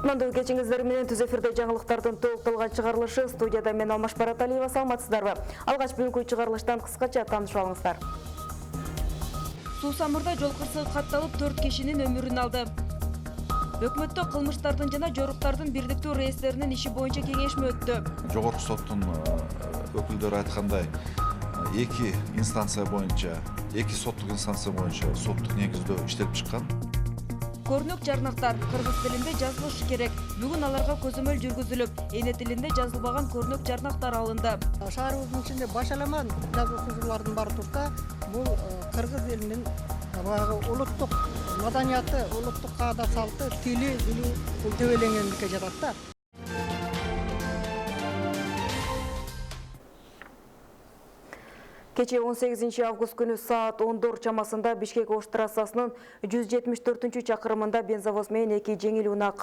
Кутмандуу кечиңиздер менен түз эфирде жаңылыктардын толукталган чыгарылышы студияда мен Алмаш Бараталиева, саламатсыздарбы? Алгач бүгүнкү чыгарылыштан кыскача таанышып алыңыздар. Суусамырда жол кырсыгы катталып 4 кишинин өмүрүн алды. Өкмөттө кылмыштардын жана жоруктардын бирдиктүү рейстеринин иши боюнча кеңешме өттү. Жогорку соттун өкүлдөрү айткандай, эки инстанция боюнча, эки соттук инстанция боюнча соттук негизде иштелип чыккан. Көрнөк жарнактар кыргыз тилинде жазылышы керек. Бүгүн аларга көзөмөл жүргүзүлүп, эне тилинде жазылбаган көрнөк жарнактар алынды. Шаарыбыздын ичинде башаламан жазуу сызуулардын бары турса, бул кыргыз элинин баягы улуттук маданияты, улуттук каада салты, тили, бул төбөлөнгөндүккө жатат да. Кече 18 август күнү саат 10 чамасында Бишкек-Ош трассасынын 174 чакырымында бензовоз менен эки жеңил унаа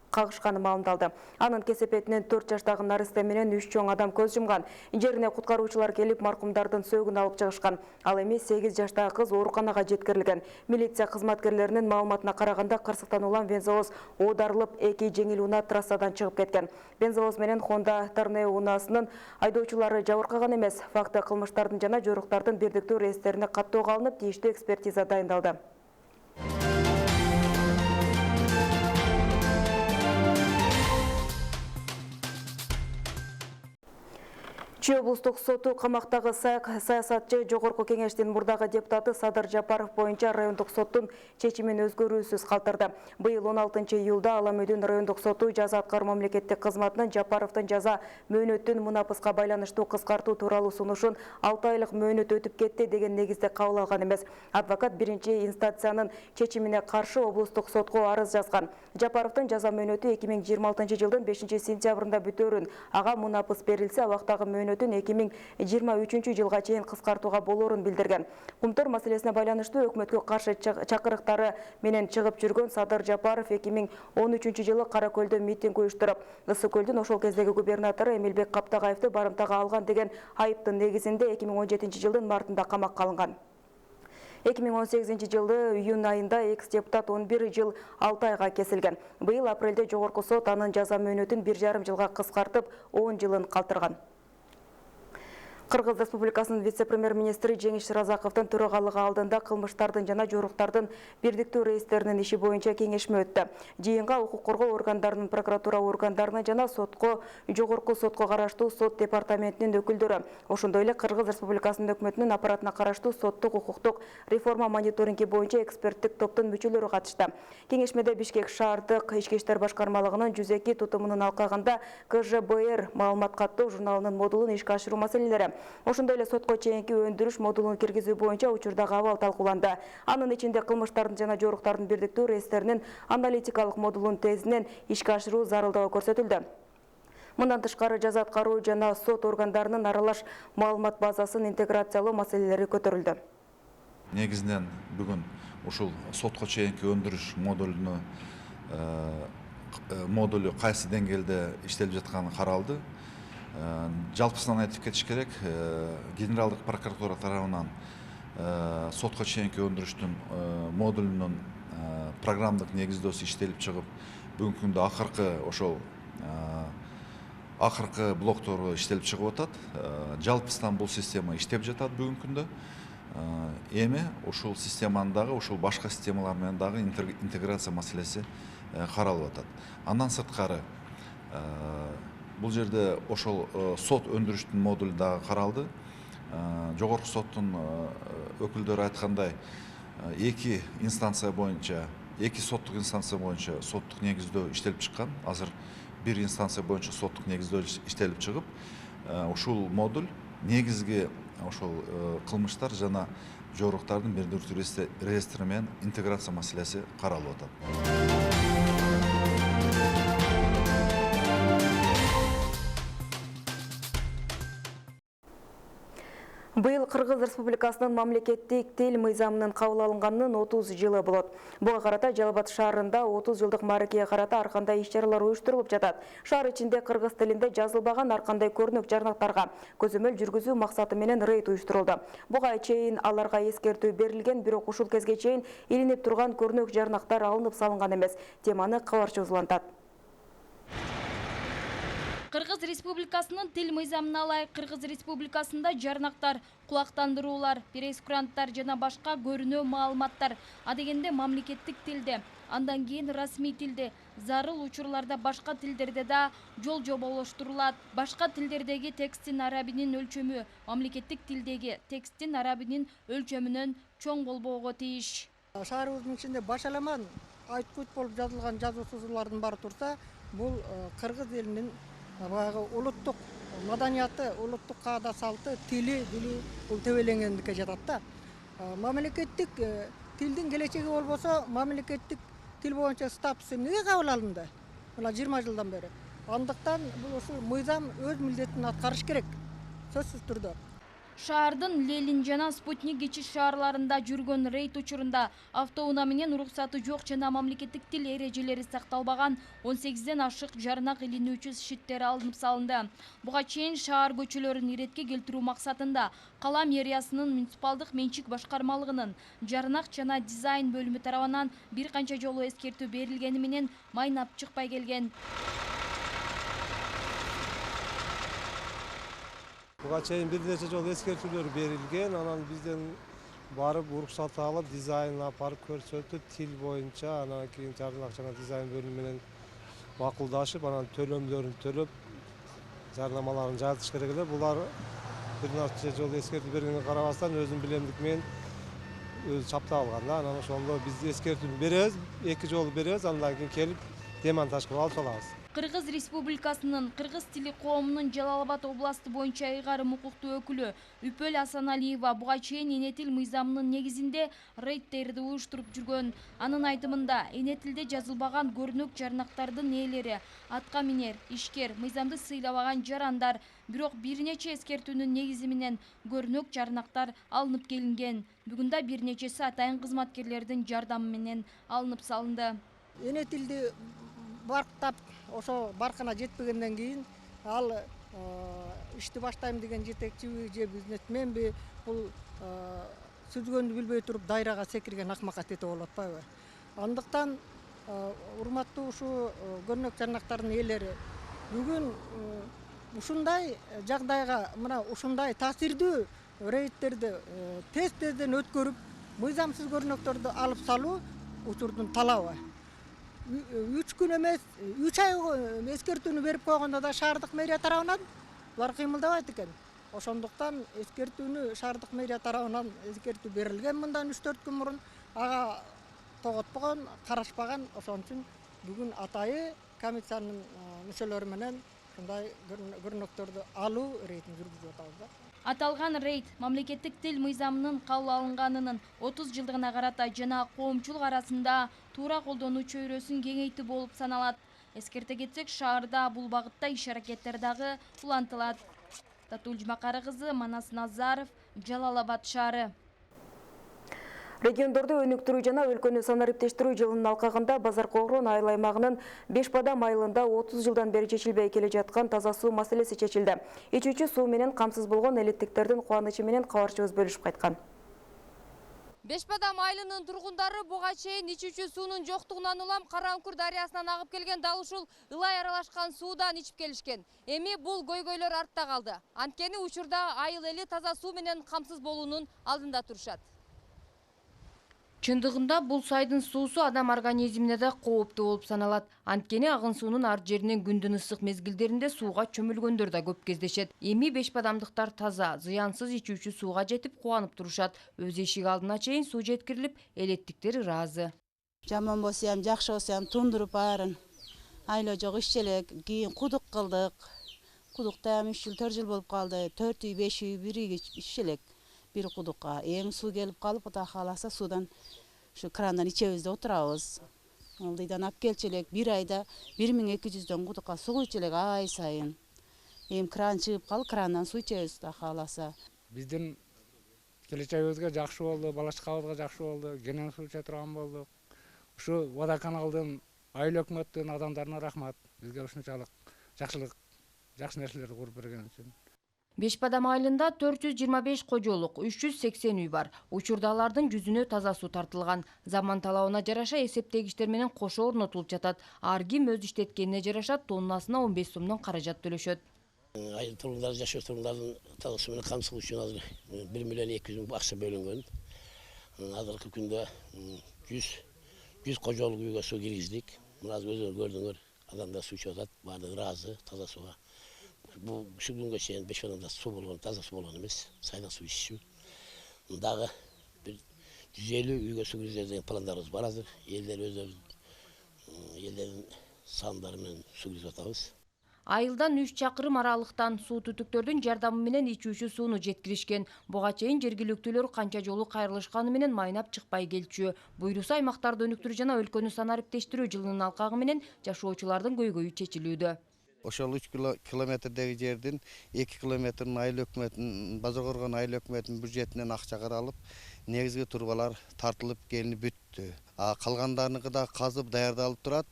кагышканы маалымдалды. Анын кесепетинен 4 жаштагы наристе менен 3 чоң адам көз жумган. Жерине куткаруучулар келип, маркумдардын сөөгүн алып чыгышкан. Ал эми 8 жаштагы кыз ооруканага жеткирилген. Милиция кызматкерлеринин маалыматына караганда, кырсыктан улам бензовоз оодарылып, эки жеңил унаа трассадан чыгып кеткен. Бензовоз менен Honda Torneo унаасынын айдоочулары жабыркаган эмес. Факты кылмыштардын жана жоруктардын бирдиктүү рейстерине каттоого алынып, тийиштүү экспертиза дайындалды. Чүй облустук соту камактагы саясатчы Жогорку кеңештин мурдагы депутаты Садыр Жапаров боюнча райондук соттун чечимин өзгөрүүсүз калтырды. Быйыл 16 июлда Аламөдүн райондук соту жаза аткаруу мамлекеттик кызматынын Жапаровдун жаза мөөнөтүн мунапыска байланыштуу кыскартуу тууралуу сунушун 6 айлык мөөнөт өтүп кетти деген негизде кабыл алган эмес. Адвокат биринчи инстанциянын чечимине каршы облустук сотко арыз жазган. Жапаровдун жаза мөөнөтү 2026 жылдын 5 сентябрында бүтөөрүн, ага мунапыс берилсе, абактагы мөөнөт 2023 жылга чейин кыскартууга болоорун билдирген. Кумтор маселесине байланыштуу өкмөткө каршы чакырыктары менен чыгып жүргөн Садыр Жапаров 2013 жылы Кара Көлдө митинг уюштуруп, Ысык Көлдүн ошол кездеги губернатору Эмилбек Каптагаевди барымтага алган деген айыптын негизинде 2017 жылдын мартында камакка алынган. 2018 жылы июнь айында экс-депутат 11 жыл 6 айга кесилген. Быйыл апрелде жогорку сот анын жаза мөөнөтүн 1,5 жылга кыскартып, 10 жылын калтырган. Кыргыз Республикасынын вице-премьер-министри Жеңиш Разаковдун төрагалыгы алдында кылмыштардын жана жоруктардын бирдиктүү рейстеринин иши боюнча кеңешме өттү. Жыйынга укук коргоо органдарынын, прокуратура органдарынын жана жогорку сотко караштуу сот департаментинин өкүлдөрү, ошондой эле Кыргыз Республикасынын өкмөтүнүн аппаратына караштуу соттук укуктук реформа мониторинги боюнча эксперттик топтун мүчөлөрү катышты. Кеңешмеде Бишкек шаардык ички иштер башкармалыгынын 102 тутумунун алкагында КЖБР маалымат каттоо журналынын модулун ишке ашыруу маселелери, ошондой эле сотко чейинки өндүрүш модулун киргизүү боюнча учурдагы абал талкууланды. Анын ичинде кылмыштардын жана жоруктардын бирдиктүү рейстеринин аналитикалык модулун тезинен ишке ашыруу зарылдыгы көрсөтүлдү. Мындан тышкары жаза аткаруу жана сот органдарынын аралаш маалымат базасын интеграциялоо маселелери көтөрүлдү. Негизинен бүгүн ушул сотко чейинки өндүрүш модулу кайсы деңгээлде иштелип жатканы каралды. Жалпысынан айтып кетиш керек, Генералдык прокуратура тарабынан сотко чейинки өндүрүштүн модулунун программдык негиздөөсү иштелип чыгып, бүгүнкү күндө акыркы блоктору иштелип чыгып атат. Жалпысынан бул система иштеп жатат бүгүнкү күндө. Эми ушул системанын дагы, ушул башка системалар менен дагы интеграция маселеси каралып атат. Андан сырткары бул жерде ошол сот өндүрүштүн модулу дагы каралды. Жогорку соттун өкүлдөрү айткандай, эки инстанция боюнча, эки соттук инстанция боюнча соттук негиздөө иштелип чыккан. Азыр бир инстанция боюнча соттук негиздөө иштелип чыгып, ушул модуль негизги ошол кылмыштар жана жоруктардын бирдиктүү реестри менен интеграция маселеси каралып атат. Быйыл Кыргыз Республикасынын мамлекеттик тил мыйзамынын кабыл алынганынын 30 жылы болот. Буга карата Жалал Абад шаарында 30 жылдык мааракеге карата ар кандай иш-чаралар уюштурулуп жатат. Шаар ичинде кыргыз тилинде жазылбаган ар кандай көрнөк жарнактарга көзөмөл жүргүзүү максаты менен рейд уюштурулду. Буга чейин аларга эскертүү берилген, бирок ушул кезге чейин илинип турган көрнөк жарнактар алынып салынган эмес. Теманы кабарчыбыз улантат. Кыргыз Республикасынын тил мыйзамына ылайык Кыргыз Республикасында жарнактар, кулактандыруулар, пресс-куранттар жана башка көрүнүү маалыматтар адегенде мамлекеттик тилде, андан кийин расмий тилде, зарыл учурларда башка тилдерде да жол жоболоштурулат. Башка тилдердеги тексттин арабинин өлчөмү мамлекеттик тилдеги тексттин арабинин өлчөмүнөн чоң болбоого тийиш. Шаарыбыздын ичинде башаламан айткут болуп жазылган жазуу сызуулардын баары турса, бул кыргыз элинин баягы улуттук маданияты, улуттук каада салты, тили бул тебеленгендикке жатат да. Мамлекеттик тилдин келечеги болбосо, мамлекеттик тил боюнча статусу эмнеге кабыл алынды? Мына 20 жылдан бери. Андыктан бул ушул мыйзам өз милдетин аткарыш керек. Сөзсүз түрдө. Шаардын Ленин жана Спутник кичи шаарларында жүргөн рейд учурунда автоунаа менен уруксаты жок жана мамлекеттик тил эрежелери сакталбаган 18ден ашык жарнак илинүүчү шиттер алынып салынды. Буга чейин шаар көчөлөрүн иретке келтирүү максатында кала мэриясынын муниципалдык менчик башкармалыгынын жарнак жана дизайн бөлүмү тарабынан бир канча жолу эскертүү берилгени менен майнап чыкпай келген. Буга чейин бир нече жолу эскертүүлөр берилген, анан бизден барып уруксат алып, дизайн апарып көрсөтүп, тил боюнча, анан кийин жарнак жана дизайн бөлүмү менен макулдашып, анан төлөмдөрүн төлөп, жарнамаларын жазыш керек эле. Булар бир нече жолу эскертүү бергенге карабастан өзүнүн билемдик менен өзү чаптап алган да. Анан ошондо биз эскертүүнү беребиз, 2 жолу беребиз, андан кийин келип демонтаж кылып алып салабыз. Кыргыз Республикасынын кыргыз тили коомунун Жалал Абад областы боюнча ыйгарым укуктуу өкүлү Үпөл Асаналиева буга чейин эне тил мыйзамынын негизинде рейдтерди уюштуруп жүргөн. Анын айтымында, эне тилде жазылбаган көрүнөк жарнактардын ээлери, атка минер, ишкер, мыйзамды сыйлабаган жарандар, бирок бир нече эскертүүнүн негизи менен көрүнөк жарнактар алынып келинген. Бүгүндө бир нечеси атайын кызматкерлердин жардамы менен алынып салынды. Эне тилди барктап ошо баркына жетпегенден кийин ал ишти баштайм деген жетекчиби же бизнесменби бул сүзгөндү билбей туруп дайрага секирген акмакка тете болуп атпайбы? Андыктан урматтуу ушу көрүнөк жарнактардын ээлери бүгүн ушундай жагдайга, мына ушундай таасирдүү рейдтерди тезден өткөрүп, мыйзамсыз көрүнөктөрдү алып салуу учурдун талабы. 3 күн эмес, 3 ай эскертүүнү берип койгондо да шаардык мэрия тарабынан булар кыймылдабайт экен. Ошондуктан эскертүүнү шаардык мэрия тарабынан эскертүү берилген мындан 3-4 күн мурун, ага тоготпогон, карашпаган. Ошон үчүн бүгүн атайы комиссиянын мүчөлөрү менен ушундай көрүнөктөрдү алуу рейдин жүргүзүп атабыз да. Аталган рейд мамлекеттик тил мыйзамынын кабыл алынганынын 30 жылдыгына карата жана коомчулук арасында туура колдонуу чөйрөсүн кеңейтүү болуп саналат. Эскерте кетсек, шаарда бул багытта иш-аракеттер дагы улантылат. Татулж Макары кызы, Манас Назаров, Жалал Абад шаары. Региондорду өнүктүрүү жана өлкөнү санариптештирүү жылынын алкагында Базар Когрон айыл аймагынын Беш Бадам айылында 30 жылдан бери чечилбей келе жаткан таза суу маселеси чечилди. Ичүүчү суу менен камсыз болгон элеттиктердин кубанычы менен кабарчыбыз бөлүшүп кайткан. Беш Бадам айылынын тургундары буга чейин ичүүчү суунун жоктугунан улам Карамкур дарыясынан агып келген дал ушул ылай аралашкан суудан ичип келишкен. Эми бул көйгөйлөр артта калды. Анткени учурда айыл эли таза суу менен камсыз болуунун алдында турушат. Чындыгында бул сайдын суусу адам организмине да кооптуу болуп саналат. Анткени агын суунун ар жеринен күндүн ысык мезгилдеринде сууга чөмүлгөндөр да көп кездешет. Эми Беш Бадамдыктар таза, зыянсыз ичүүчү сууга жетип кубанып турушат. Өз эшик алдына чейин суу жеткирилип, элеттиктер ыраазы. Жаман болсо ham, жакшы болсо ham тундуруп баарын. Айло жок иш элек, кийин кудук кылдык. Кудукта ham 3 жыл, 4 жыл болуп калды. 4 үй, 5 үй биригип иш элек. Bir kudukka. Eğer su gelip kalıp da kalasa sudan şu krandan içebizde oturabız. Oldaydan ap gelçelek bir ayda 1200'den kudukka su içelek ay sayın. Eğer kran çıkıp kalıp krandan su içebiz da kalasa. Bizden келечегибизге жакшы болду, балачкабызга жакшы болду, кенен суу иче турган болдук. Ушу водоканалдын, айыл өкмөттүн адамдарына рахмат. Бизге ушунчалык жакшы нерселерди куруп берген үчүн. Беш Бадам айылында 425 кожолук, 380 үй бар. Учурда алардын жүзүнө таза суу тартылган. Заман талабына жараша эсептегичтер менен кошо орнотулуп жатат. Ар ким өз иштеткенине жараша тоннасына 15 сомдон каражат төлөшөт. Айыл тургундары, жашоо тургундардын таза суу менен камсыз үчүн азыр 1 миллион 200 миң акча бөлүнгөн. Азыркы күндө 100 кожолук үйгө суу киргиздик. Мына өзүңөр көрдүңөр, адамдар суу ичип атат, баардыгы ыраазы таза сууга. Бул ушу күнгө чейин Беш Бадамда суу болгон, таза суу болгон эмес, сайдан суу ичишүү. Дагы бир 150 үйгө суу киргизебиз деген пландарыбыз бар азыр. Элдердин сандары менен суу киргизип атабыз. Айылдан 3 чакырым аралыктан суу түтүктөрдүн жардамы менен ичүүчү сууну жеткиришкен. Буга чейин жергиликтүүлөр канча жолу кайрылышканы менен майнап чыкпай келчү. Буйруса аймактарды өнүктүрүү жана өлкөнү санариптештирүү жылынын алкагы менен жашоочулардын көйгөйү чечилүүдө. Ошол 3 километрдеги жердин 2 километрин айыл өкмөтүнүн, Базаркоргон айыл өкмөтүнүн бюджетинен акча каралып, негизги турбалар тартылып келинип бүттү. Калгандарыныкы да казып даярдалып турат.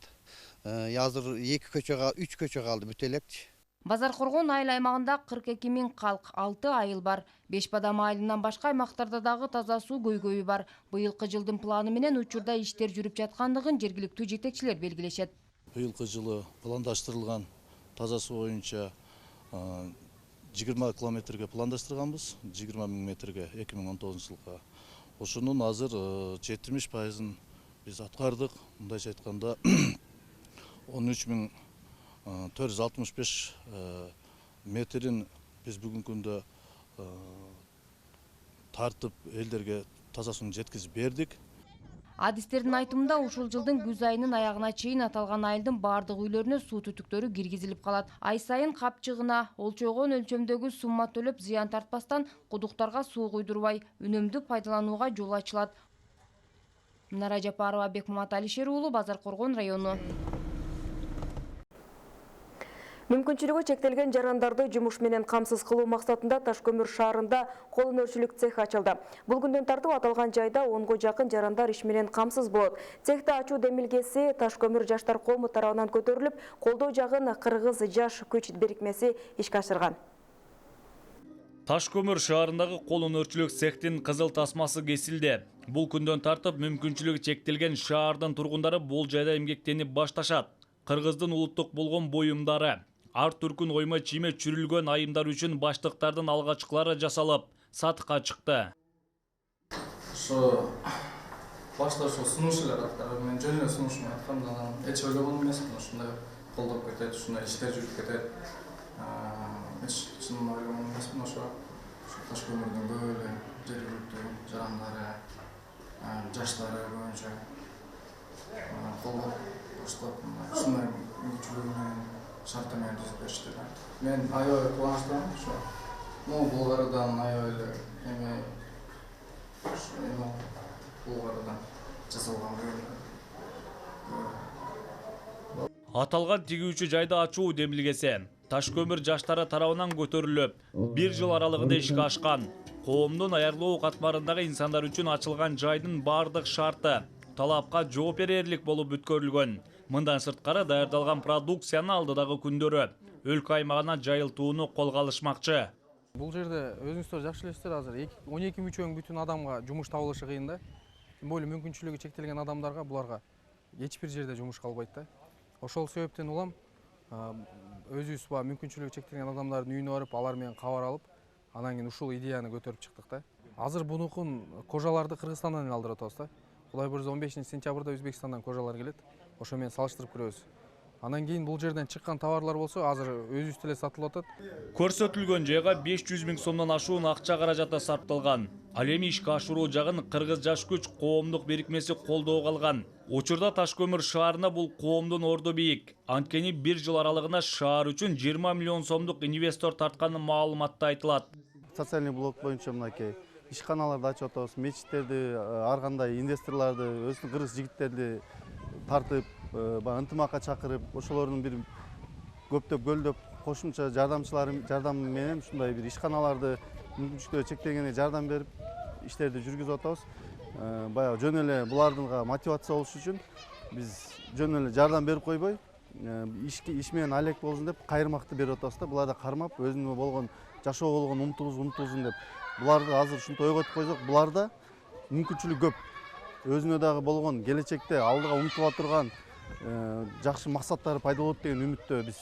Азыр 2 көчө, 3 көчө калды бүтө элекчи. Базаркоргон айыл аймагында 42 миң калк, 6 айыл бар. Беш Бадам айылынан башка аймактарда дагы таза суу көйгөйү бар. Быйылкы жылдын планы менен учурда иштер жүрүп жаткандыгын жергиликтүү жетекчилер белгилешет. Быйылкы жылы пландаштырылган таза суу боюнча 20 километрге пландаштырганбыз, 20 миң метрге 2019 жылга. Ошонун азыр 70%-ын биз аткардык. Мындайча айтканда 13.465 метрин биз бүгүнкү күндө тартып элдерге таза сууну жеткизип бердик. Адистердин айтымында ушул жылдын күз айынын аягына чейин аталган айылдын бардык үйлөрүнө суу түтүктөрү киргизилип калат. Ай сайын капчыгына олчогон өлчөмдөгү сумма төлөп зыян тартпастан кудуктарга суу куйдурбай үнөмдүү пайдаланууга жол ачылат. Нара Жапарова, Бекмамат Алишер уулу, Базаркоргон району. Мүмкүнчүлүгү чектелген жарандарды жумуш менен камсыз кылуу максатында Ташкөмүр шаарында кол өнөрчүлүк цех ачылды. Бул күндөн тартып аталган жайда 10га жакын жарандар иш менен камсыз болот. Цехти ачуу демилгеси Ташкөмүр жаштар коому тарабынан көтөрүлүп, колдоо жагын Кыргыз жаш күч бирикмеси ишке ашырган. Ташкөмүр шаарындагы кол өнөрчүлүк цехтин кызыл тасмасы кесилди. Бул күндөн тартып мүмкүнчүлүгү чектелген шаардын тургундары бул жайда эмгектенип башташат. Кыргыздын улуттук болгон буюмдары, ар түркүн ойма чийме чүрүлгөн айымдар үчүн баштыктардын алгачкылары жасалып, сатыкка чыкты. Ошо башта ошо сунуш эле каттар, мен жөн эле сунушун айткам, анан эч ойлогон эмесмин, ушундай колдоп кетет, ушундай иштер жүрүп кетет. Эч чын ойлогон эмесмин, ошо Ташкөмүрдүн көп эле жергиликтүү жарандары, жаштары боюнча колдоп баштап, ушундай мүмкүнчүлүгү менен шарты менен түзүп беришти. Мен аябай кубанычтамын, ошо могу Булгариядан аябай эле Булгариядан жасалган. Аталган тигүүчү жайда ачуу демилгеси Ташкөмүр жаштары тарабынан көтөрүлүп, 1 жыл аралыгында ишке ашкан. Коомдун аярлоо катмарындагы инсандар үчүн ачылган жайдын бардык шарты талапка жооп берерлик болуп өткөрүлгөн. Мындан сырткары даярдалган продукцияны алдыдагы күндөрү өлкө аймагына жайылтууну колго алышмакчы. Бул жерде өзүңүздөр жакшы элесиздер, азыр 12 мүчөң бүтүн адамга жумуш табылышы кыйын да. Тем более мүмкүнчүлүгү чектелген адамдарга буларга эч бир жерде жумуш калбайт да. Ошол себептен улам өзүбүз мүмкүнчүлүгү чектелген адамдардын үйүнө барып, алар менен кабар алып, анан кийин ушул идеяны көтөрүп чыктык да. Азыр бунукун кожаларды Кыргызстандан алдырып атабыз да. Кудай буйрса 15 сентябрда Өзбекстандан кожалар келет. Ошо менен салыштырып көрөбүз. Анан кийин бул жерден чыккан товарлар болсо, азыр өзүбүз эле сатылып атат. Көрсөтүлгөн жайга 500 миң сомдон ашуун акча каражаты сарпталган. Ал эми ишке ашыруу жагын Кыргыз жаш күч коомдук бирикмеси колдоого алган. Учурда Ташкөмүр шаарында бул коомдун орду бийик. Анткени 1 жыл аралыгында шаар үчүн 20 миллион сомдук инвестор тартканы маалыматта айтылат. Социальный блок боюнча мынакей ишканаларды ачып атабыз, мечиттерди, ар кандай инвесторлорду, өзүнүн кыргыз жигиттерди тартып, ынтымакка чакырып, ошолордун бир көптөп көлдөп кошумча жардамы менен ушундай бир ишканаларды мүмкүнчүлүгү чектелгенге жардам берип иштерди жүргүзүп атабыз. Баягы жөн эле булардынга мотивация болуш үчүн биз жөн эле жардам берип койбой, иш менен алек болсун деп кайырмакты берип атабыз да. Булар да кармап, өзүнө болгон жашоо болгон умтулуусун деп. Буларды азыр ушинтип ойготуп койсок, буларда мүмкүнчүлүк көп. Өзүнө дагы болгон келечекте алдыга умтула турган жакшы максаттары пайда болот деген үмүттө биз.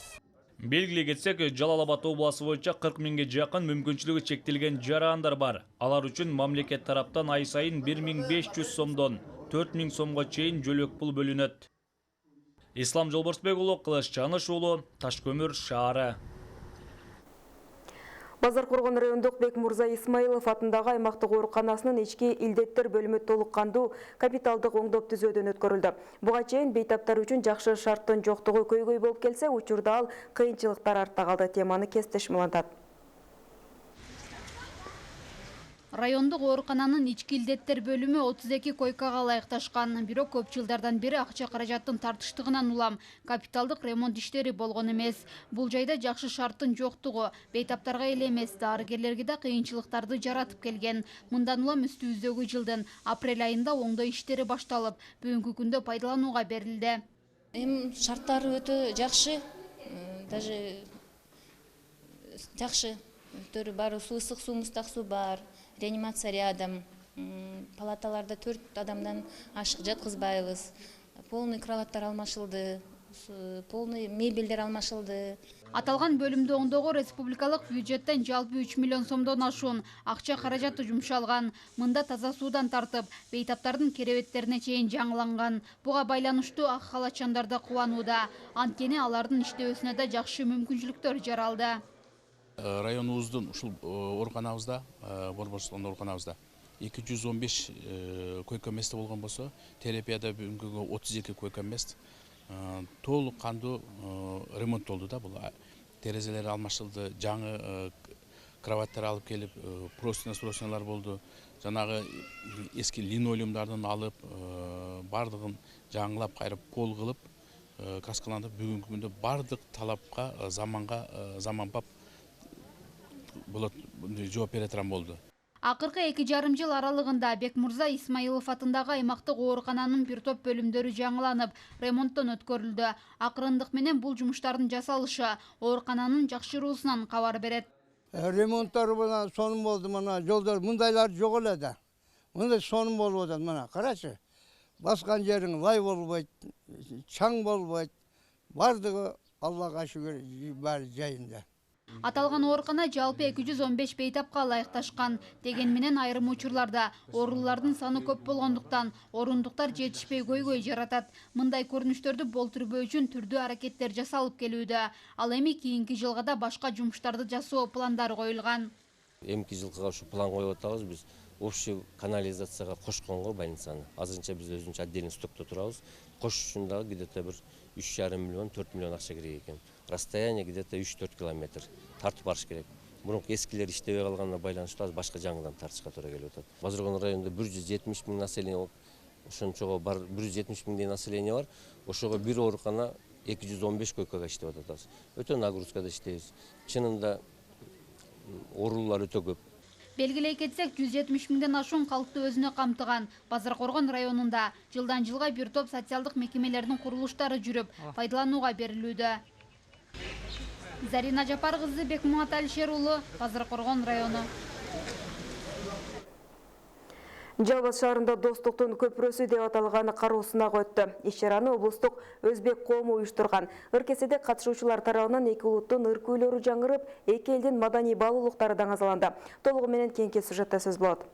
Белгилей кетсек, Жалал Абад обласы боюнча 40 миңге жакын мүмкүнчүлүгү чектелген жарандар бар. Алар үчүн мамлекет тараптан ай сайын 1500 сомдон 4000 сомго чейин жөлөк пул бөлүнөт. Ислам Жолборсбек уулу, Кылыч Чаныш уулу, Ташкөмүр шаары. Базаркоргон райондук Бекмурза Исмаилов атындагы аймактык ооруканасынын ички илдеттер бөлүмү толук кандуу капиталдык оңдоп түзөөдөн өткөрүлдү. Буга чейин бейтаптар үчүн жакшы шарттын жоктугу көйгөй болуп келсе, учурда ал кыйынчылыктар артта калды. Теманы Кестеш Мулантат. Райондук оорукананын ички илдеттер бөлүмү 32 койкага ылайыкташкан. Бирок көп жылдардан бери акча каражаттын тартыштыгынан улам капиталдык ремонт иштери болгон эмес. Бул жайда жакшы шарттын жоктугу бейтаптарга эле эмес, дарыгерлерге да кыйынчылыктарды жаратып келген. Мындан улам үстүбүздөгү жылдын апрель айында оңдоо иштери башталып, бүгүнкү күндө пайдаланууга берилди. Шарттары өтө жакшы, даже жакшы. Бары суу, ысык суу, муздак суу бар. Реанимация рядом, палаталарда 4 адамдан ашык жаткызбайбыз. Полный кроваттар алмашылды, полный мебелдер алмашылды. Аталган бөлүмдү оңдоого республикалык бюджеттен жалпы 3 миллион сомдон ашуун акча каражаты жумшалган. Мында таза суудан тартып, бейтаптардын керебеттерине чейин жаңыланган. Буга байланыштуу ак халатчандар да кубанууда. Анткени алардын иштебесине да жакшы мүмкүнчүлүктөр жаралды. Районубуздун ушул ооруканабызда, Борборскон ооруканабызда 215 койка место болгон болсо, терапияда бүгүнкү 32 койка мест толук кандуу ремонттолду да. Бул терезелер алмашылды, жаңы кроваттар алып келип, простыня болду. Жанагы эски линолеумдардын алып, бардыгын жаңылап, кайрып пол кылып, краскаландырып, бүгүнкү күндө бардык талапка, заманбап болот жооп бере турган болду. Акыркы 2,5 жыл аралыгында Бекмурза Исмаилов атындагы аймактык оорукананын бир топ бөлүмдөрү жаңыланып, ремонттон өткөрүлдү. Акырындык менен бул жумуштардын жасалышы оорукананын жакшыруусунан кабар берет. Ремонттор менен сонун болду, мына жолдор мындайлар жок эле да. Мындай сонун болуп атат, мына карачы. Баскан жериң лай болбойт, чаң болбойт. Бардыгы Аллага шүгүр баары жайында. Аталган оорукана жалпы 215 бейтапка ылайыкташкан. Деген менен айрым учурларда оорулардын саны көп болгондуктан орундуктар жетишпей көйгөй жаратат. Мындай көрүнүштөрдү болтурбоо үчүн түрдүү аракеттер жасалып келүүдө. Ал эми кийинки жылга да башка жумуштарды жасоо пландары коюлган. Эмки жылга ушу план коюп атабыз биз. Общий канализацияга кошконго больницаны. Азырынча биз өзүнчө отдельный стокто турабыз. Кош үчүн дагы где-то бир 3,5 миллион, 4 миллион акча керек экен. Расстояние где-то 3-4 километр. Тартып барыш керек. Мурунку эскилер иштебей калганына байланыштуу азыр башка жаңыдан тартышка туура келип атат. Базаркоргон районунда 170 миң население, ошончого бар 170 миңдей население бар. Ошого бир оорукана 215 койкага иштеп атабыз. Өтө нагрузкада иштейбиз. Чынында оорулар өтө көп. Белгилей кетсек, 170 миңден ашуун калкты өзүнө камтыган Базаркоргон районунда жылдан жылга бир топ социалдык мекемелердин курулуштары жүрүп, пайдаланууга берилүүдө. Зарина Жапар кызы, Бекмурат Алишер уулу, Базаркоргон району. Жалбас шаарында достуктун көпүрөсү деп аталган кароо сынагы өттү. Иш-чараны облустук өзбек коому уюштурган. Ыркеседе катышуучулар тарабынан эки улуттун ыр күйлөрү жаңырып, эки элдин маданий баалуулуктары даңазаланды. Толугу менен кийинки сюжетте сөз болот.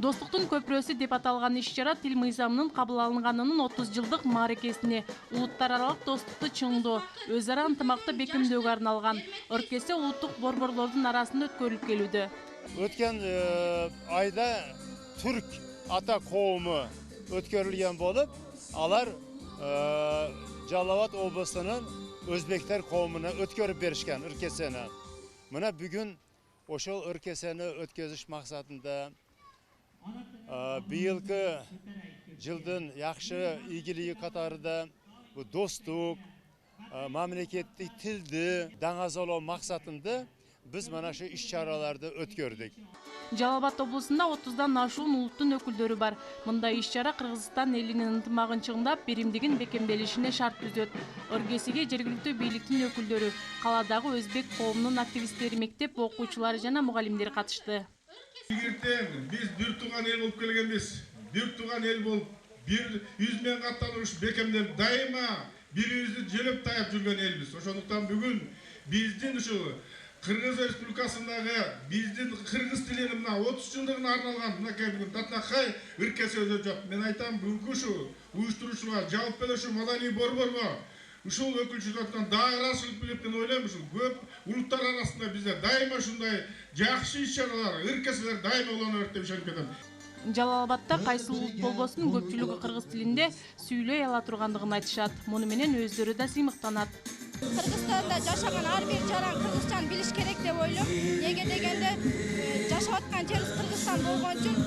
Достуктун көпүрөсү деп аталган иш-чара тил мыйзамынын кабыл алынганынын 30 жылдык мааракесине, улуттар аралык достукту чыңдоо, өз ара ынтымакты бекемдөөгө арналган. Ыркесе улуттук борборлордун арасында өткөрүлүп келүүдө. Өткөн айда түрк ата коому өткөрүлгөн болуп, алар Жалал Абад облусунун өзбектер коомуна өткөрүп беришкен ыркесени. Мына бүгүн ошол ыркесени өткөзүш максатында быйылкы жылдын жакшы ийгилиги катарында достук, мамлекеттик тилди даңазалоо максатында biz mana shu ish-charalarni o'tkazdik. Жалал Абад облусунда 30-дан ашуун улуттун өкүлдөрү бар. Мындай иш-чара Кыргызстан элинин ынтымагын чыңдап, биримдигин бекемделишине шарт түзөт. Өргесиге жергиликтүү бийликтин өкүлдөрү, каладагы өзбек коомунун активисттери, мектеп окуучулары жана мугалимдер катышты. Биз бир тууган эл болуп келгенбиз. Бир тууган эл болуп, бир жүз мен катталыш бекемдеп, дайыма бирибизди желеп таяп жүргөн элбиз. Ошондуктан бүгүн биздин ушул Кыргыз Республикасындагы биздин кыргыз тилинин 30 жылдыгына арналган мынакей бүгүн татынакай ыркеси өтөт. Мен айтам, бүгүнкү ушу уюштуруучулар, жалпы эле ушу маданий борборго ушул өкүлчүлөрдөн дагы ырашылып билип, мен ойлойм, ушул көп улуттар арасында бизде дайыма ушундай жакшы иш-чаралар, ыркеселер дайыма улана берет деп ишенип кетем. Жалал Абадта кайсы улут болбосун көпчүлүгү кыргыз тилинде сүйлөй ала тургандыгын айтышат. Муну менен өздөрү да сыймыктанат. Кыргызстанда жашаган ар бир жаран кыргызчаны билиш керек деп ойлойм. Неге дегенде жашап аткан жерибиз Кыргызстан болгон үчүн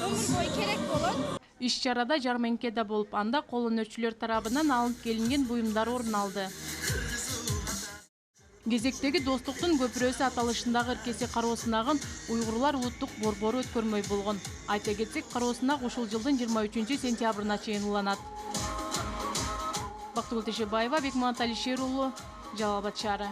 өмүр бою керек болот. Иш-чарада жармеңке да болуп, анда колөнөчүлөр тарабынан алынып келинген буюмдар орун алды. Кезектеги достуктун көпүрөсү аталышындагы ыркеси кароосунагын уйгурлар улуттук борбору өткөрмөй болгон. Айта кетсек, кароосунак ушул жылдын 23 сентябрына чейин уланат. Бактыгүл Тешебаева, Бекмамат Алишер уулу, Жалал Абад шаары.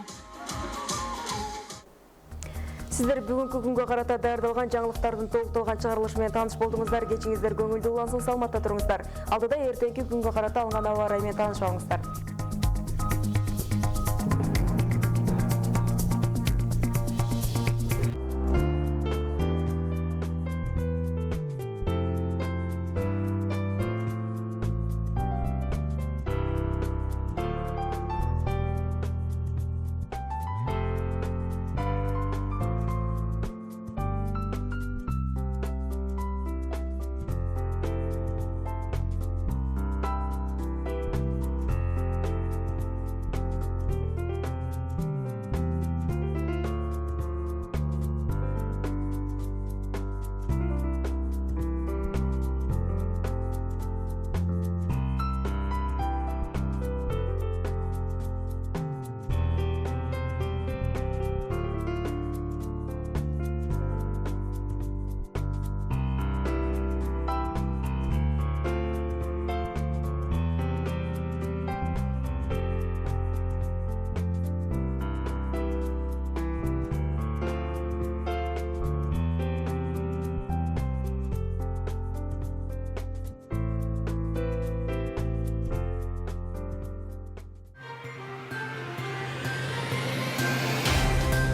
Сиздер бүгүнкү күнгө карата даярдалган жаңылыктардын толукталган чыгарылышы менен тааныш болдуңуздар. Кечиңиздер көңүлдүү улансын, саламатта туруңуздар. Алдыда эртеңки күнгө карата алынган аба ырайы менен таанышабыңыздар.